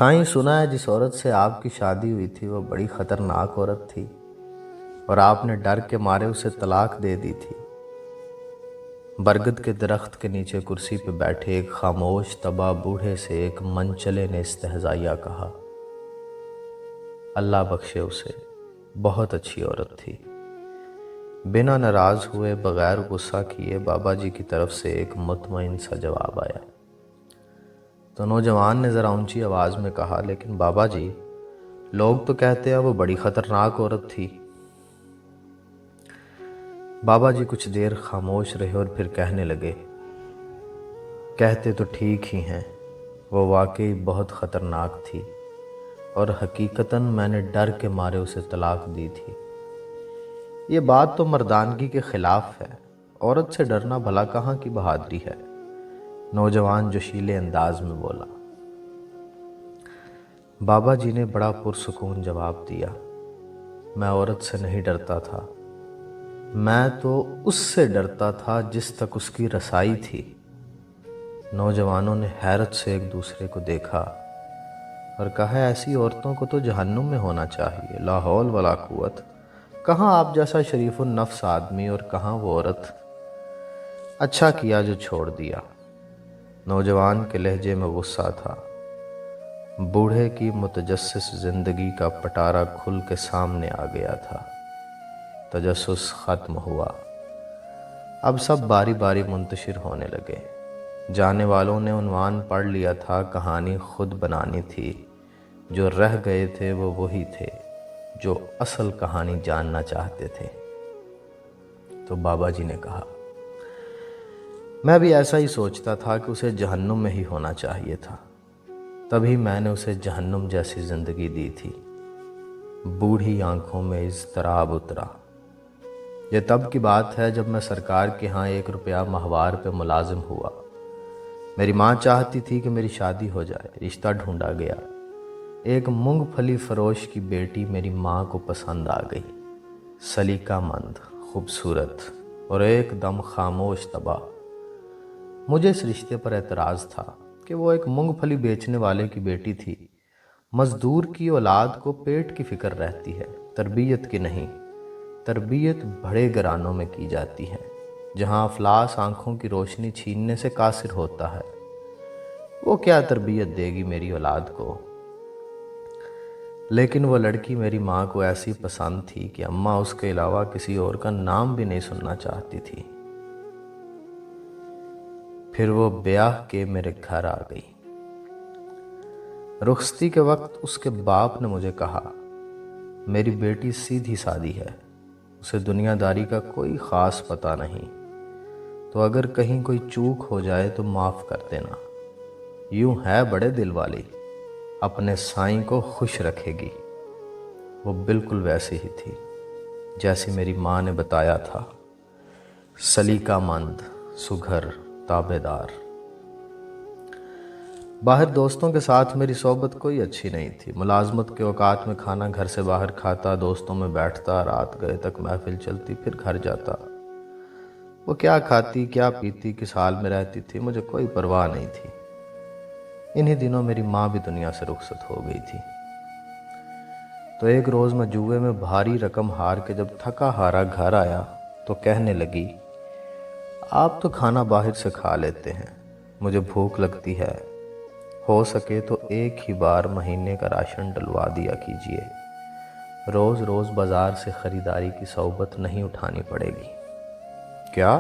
साईं, सुना है जिस औरत से आपकी शादी हुई थी वो बड़ी खतरनाक औरत थी और आपने डर के मारे उसे तलाक दे दी थी। बरगद के दरख्त के नीचे कुर्सी पे बैठे एक खामोश तबाह बूढ़े से एक मनचले ने इस्तेहज़ाइया कहा, अल्लाह बख्शे उसे, बहुत अच्छी औरत थी। बिना नाराज़ हुए बग़ैर गुस्सा किए बाबा जी की तरफ से एक मुतमईन सा जवाब आया। तो नौजवान ने ज़रा ऊंची आवाज़ में कहा, लेकिन बाबा जी, लोग तो कहते हैं वो बड़ी ख़तरनाक औरत थी। बाबा जी कुछ देर खामोश रहे और फिर कहने लगे, कहते तो ठीक ही हैं, वो वाकई बहुत ख़तरनाक थी और हकीकतन मैंने डर के मारे उसे तलाक दी थी। ये बात तो मर्दानगी के ख़िलाफ़ है। औरत से डरना भला कहाँ की बहादुरी है। नौजवान जोशीले अंदाज में बोला। बाबा जी ने बड़ा पुरसुकून जवाब दिया, मैं औरत से नहीं डरता था, मैं तो उससे डरता था जिस तक उसकी रसाई थी। नौजवानों ने हैरत से एक दूसरे को देखा और कहा, ऐसी औरतों को तो जहन्नुम में होना चाहिए। ला हौल वला कुव्वत। कहाँ आप जैसा शरीफुन नफ्स आदमी और कहाँ वो औरत। अच्छा किया जो छोड़ दिया। नौजवान के लहजे में गुस्सा था। बूढ़े की मुतजस्सिस जिंदगी का पटारा खुल के सामने आ गया था। तजस्सुस ख़त्म हुआ। अब सब बारी बारी मुंतशिर होने लगे। जाने वालों ने उन्वान पढ़ लिया था, कहानी खुद बनानी थी। जो रह गए थे वो वही थे जो असल कहानी जानना चाहते थे। तो बाबा जी ने कहा, मैं भी ऐसा ही सोचता था कि उसे जहन्नुम में ही होना चाहिए था, तभी मैंने उसे जहन्नुम जैसी ज़िंदगी दी थी। बूढ़ी आंखों में इज़्तिराब उतरा। ये तब की बात है जब मैं सरकार के यहाँ 1 रुपया माहवार पे मुलाजिम हुआ। मेरी माँ चाहती थी कि मेरी शादी हो जाए। रिश्ता ढूंढा गया। एक मूंगफली फरोश की बेटी मेरी माँ को पसंद आ गई। सलीकामंद, खूबसूरत और एकदम खामोश तबाह। मुझे इस रिश्ते पर एतराज़ था कि वो एक मूंगफली बेचने वाले की बेटी थी। मज़दूर की औलाद को पेट की फ़िक्र रहती है, तरबियत की नहीं। तरबियत बड़े घरानों में की जाती है, जहाँ अफलास आंखों की रोशनी छीनने से कासिर होता है। वो क्या तरबियत देगी मेरी औलाद को। लेकिन वो लड़की मेरी माँ को ऐसी पसंद थी कि अम्मा उसके अलावा किसी और का नाम भी नहीं सुनना चाहती थी। फिर वो ब्याह के मेरे घर आ गई। रुखसती के वक्त उसके बाप ने मुझे कहा, मेरी बेटी सीधी सादी है, उसे दुनियादारी का कोई ख़ास पता नहीं, तो अगर कहीं कोई चूक हो जाए तो माफ़ कर देना। यूं है बड़े दिल वाली, अपने साईं को खुश रखेगी। वो बिल्कुल वैसी ही थी जैसी मेरी माँ ने बताया था। सलीकामंद, सुघर, ताबेदार। बाहर दोस्तों के साथ मेरी सोबत कोई अच्छी नहीं थी। मुलाजमत के औकात में खाना घर से बाहर खाता, दोस्तों में बैठता, रात गए तक महफिल चलती, फिर घर जाता। वो क्या खाती क्या पीती, किस हाल में रहती थी, मुझे कोई परवाह नहीं थी। इन्हीं दिनों मेरी माँ भी दुनिया से रुखसत हो गई थी। तो एक रोज़ मैं जुए में भारी रकम हार के जब थका हारा घर आया तो कहने लगी, आप तो खाना बाहर से खा लेते हैं, मुझे भूख लगती है, हो सके तो एक ही बार महीने का राशन डलवा दिया कीजिए। रोज़ रोज़ बाज़ार से ख़रीदारी की सौबत नहीं उठानी पड़ेगी। क्या?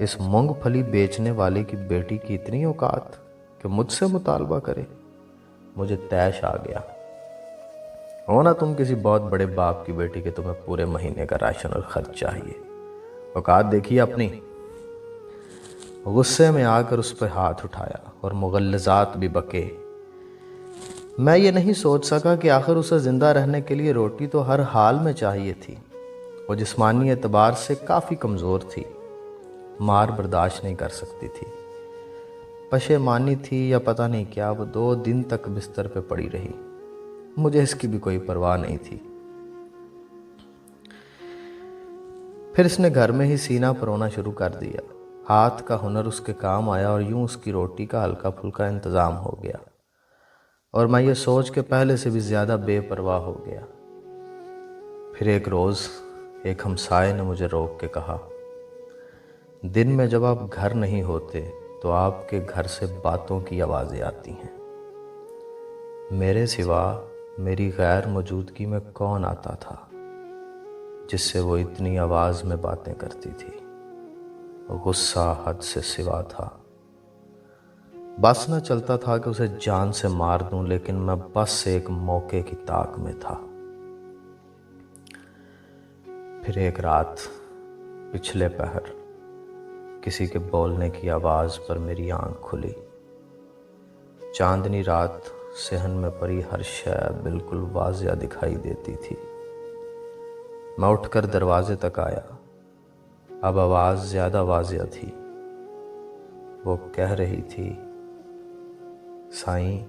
इस मूंगफली बेचने वाले की बेटी की इतनी औकात कि मुझसे मुतालबा करे। मुझे तैश आ गया। हो ना तुम किसी बहुत बड़े बाप की बेटी के तुम्हें पूरे महीने का राशन और खर्च चाहिए। औकात देखिए अपनी। गुस्से में आकर उस पर हाथ उठाया और मुगल्लज़ात भी बके। मैं ये नहीं सोच सका कि आखिर उसे ज़िंदा रहने के लिए रोटी तो हर हाल में चाहिए थी। वो जिस्मानी एतबार से काफ़ी कमज़ोर थी, मार बर्दाश्त नहीं कर सकती थी। पशेमानी थी या पता नहीं क्या, वो 2 दिन तक बिस्तर पे पड़ी रही। मुझे इसकी भी कोई परवाह नहीं थी। फिर इसने घर में ही सीना परोना शुरू कर दिया। हाथ का हुनर उसके काम आया और यूं उसकी रोटी का हल्का फुल्का इंतज़ाम हो गया। اور میں یہ سوچ کے پہلے سے بھی زیادہ بے پرواہ ہو گیا۔ پھر ایک روز ایک ہمسائے نے مجھے روک کے کہا، دن میں جب آپ گھر نہیں ہوتے تو آپ کے گھر سے باتوں کی آوازیں آتی ہیں۔ میرے سوا میری غیر موجودگی میں کون آتا تھا جس سے وہ اتنی آواز میں باتیں کرتی تھی؟ غصہ حد سے سوا تھا۔ بس نہ چلتا تھا کہ اسے جان سے مار دوں، لیکن میں بس ایک موقع کی طاق میں تھا۔ پھر ایک رات پچھلے پہر کسی کے بولنے کی آواز پر میری آنکھ کھلی۔ چاندنی رات صحن میں پڑی ہر شے بالکل واضح دکھائی دیتی تھی۔ میں اٹھ کر دروازے تک آیا۔ اب آواز زیادہ واضح تھی۔ وہ کہہ رہی تھی، سائیں،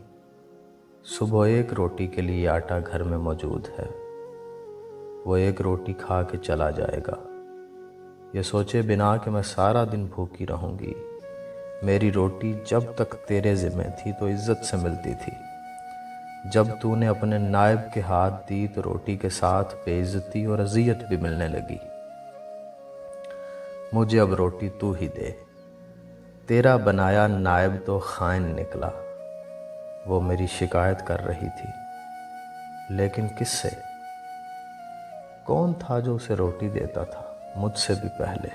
صبح ایک روٹی کے لیے آٹا گھر میں موجود ہے، وہ ایک روٹی کھا کے چلا جائے گا، یہ سوچے بنا کہ میں سارا دن بھوکی رہوں گی۔ میری روٹی جب تک تیرے ذمہ تھی تو عزت سے ملتی تھی، جب تو نے اپنے نائب کے ہاتھ دی تو روٹی کے ساتھ بے عزتی اور اذیت بھی ملنے لگی۔ مجھے اب روٹی تو ہی دے، تیرا بنایا نائب تو خائن نکلا۔ وہ میری شکایت کر رہی تھی، لیکن کس سے؟ کون تھا جو اسے روٹی دیتا تھا؟ مجھ سے بھی پہلے۔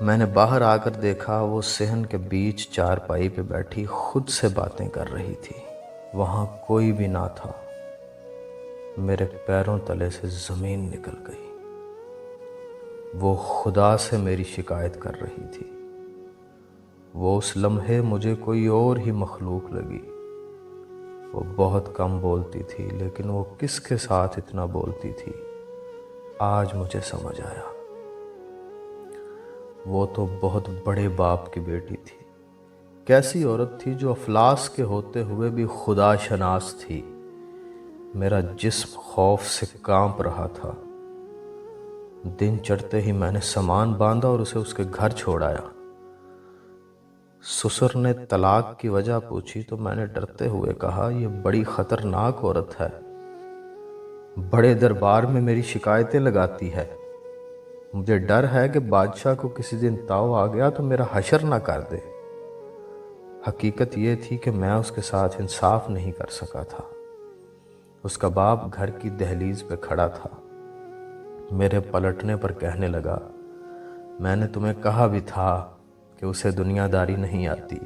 میں نے باہر آ کر دیکھا، وہ صحن کے بیچ چارپائی پہ بیٹھی خود سے باتیں کر رہی تھی۔ وہاں کوئی بھی نہ تھا۔ میرے پیروں تلے سے زمین نکل گئی۔ وہ خدا سے میری شکایت کر رہی تھی۔ وہ اس لمحے مجھے کوئی اور ہی مخلوق لگی۔ وہ بہت کم بولتی تھی، لیکن وہ کس کے ساتھ اتنا بولتی تھی، آج مجھے سمجھ آیا۔ وہ تو بہت بڑے باپ کی بیٹی تھی۔ کیسی عورت تھی جو افلاس کے ہوتے ہوئے بھی خدا شناس تھی۔ میرا جسم خوف سے کانپ رہا تھا۔ دن چڑھتے ہی میں نے سامان باندھا اور اسے اس کے گھر چھوڑ آیا۔ سسر نے طلاق کی وجہ پوچھی تو میں نے ڈرتے ہوئے کہا، یہ بڑی خطرناک عورت ہے، بڑے دربار میں میری شکایتیں لگاتی ہے، مجھے ڈر ہے کہ بادشاہ کو کسی دن تاؤ آ گیا تو میرا حشر نہ کر دے۔ حقیقت یہ تھی کہ میں اس کے ساتھ انصاف نہیں کر سکا تھا۔ اس کا باپ گھر کی دہلیز پہ کھڑا تھا، میرے پلٹنے پر کہنے لگا، میں نے تمہیں کہا بھی تھا کہ اسے دنیا داری نہیں آتی،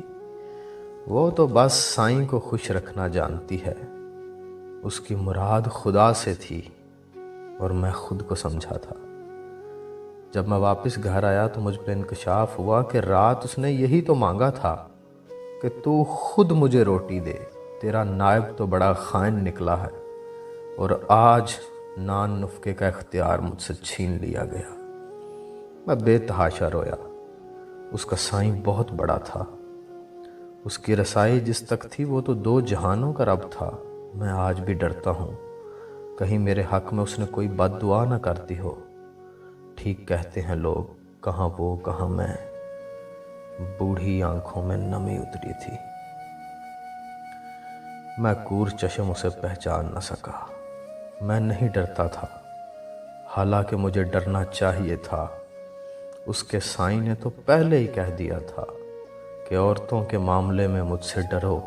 وہ تو بس سائیں کو خوش رکھنا جانتی ہے، اس کی مراد خدا سے تھی اور میں خود کو سمجھا تھا۔ جب میں واپس گھر آیا تو مجھ پہ انکشاف ہوا کہ رات اس نے یہی تو مانگا تھا کہ تو خود مجھے روٹی دے، تیرا نائب تو بڑا خائن نکلا ہے، اور آج نان نفقے کا اختیار مجھ سے چھین لیا گیا۔ میں بے تحاشا رویا۔ اس کا سائیں بہت بڑا تھا، اس کی رسائی جس تک تھی وہ تو 2 جہانوں کا رب تھا۔ میں آج بھی ڈرتا ہوں کہیں میرے حق میں اس نے کوئی بد دعا نہ کرتی ہو۔ ٹھیک کہتے ہیں لوگ، کہاں وہ کہاں میں۔ بوڑھی آنکھوں میں نمی اتری تھی۔ میں کور چشم اسے پہچان نہ سکا۔ میں نہیں ڈرتا تھا، حالانکہ مجھے ڈرنا چاہیے تھا۔ اس کے سائیں نے تو پہلے ہی کہہ دیا تھا کہ عورتوں کے معاملے میں مجھ سے ڈرو۔